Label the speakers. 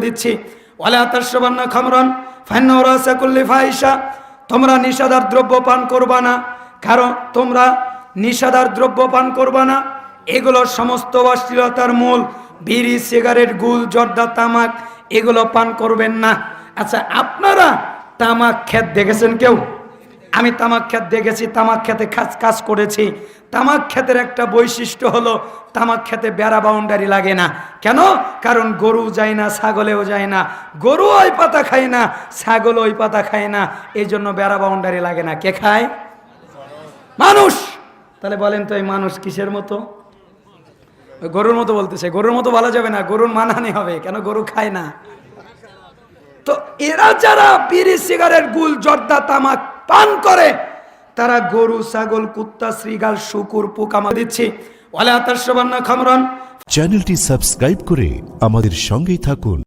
Speaker 1: দিচ্ছি, ওয়ালা তাশরাবান্না খামরান ফাইন্নাহু রাসা কুল্লি ফাহিশা, তোমরা নিষেধার দ্রব্য পান করবা না, কারণ তোমরা নিষেধার দ্রব্য পান করবা না, এগুলো সমস্ত অশ্লীলতার মূল। বিড়ি, সিগারেট, গুল, জর্দা, তামাক এগুলো পান করবেন না। আচ্ছা, আপনারা তামাক খেত দেখেছেন কেউ? আমি তামাক খেত দেখেছি, তামাক খেতে কাজ করেছি। তামাক খেতের একটা বৈশিষ্ট্য হলো তামাক খেতে বেড়া বাউন্ডারি লাগে না। কেন? কারণ গরু যায় না, ছাগলেও যায় না, গরু ওই পাতা খায় না, ছাগল ওই পাতা খায় না, এই জন্য বেড়া বাউন্ডারি লাগে না। কে খায়? মানুষ। তাহলে বলেন তো এই মানুষ কিসের মতো? গরুর মতো বলতেছে। গরুর মতো বলা যাবে না, গরুর মানহানি হবে, কেন গরু খায় না। তো এরা যারা বিড়ি, সিগারেট, গুল, জর্দা, তামাক পান করে তারা গরু, ছাগল, কুত্তা, শ্রীগাল, শুকুর, পোকামাকড় দিচ্ছি। ওয়ালা তাশরাবান্না খামরান।
Speaker 2: চ্যানেলটি সাবস্ক্রাইব করে আমাদের সঙ্গেই থাকুন।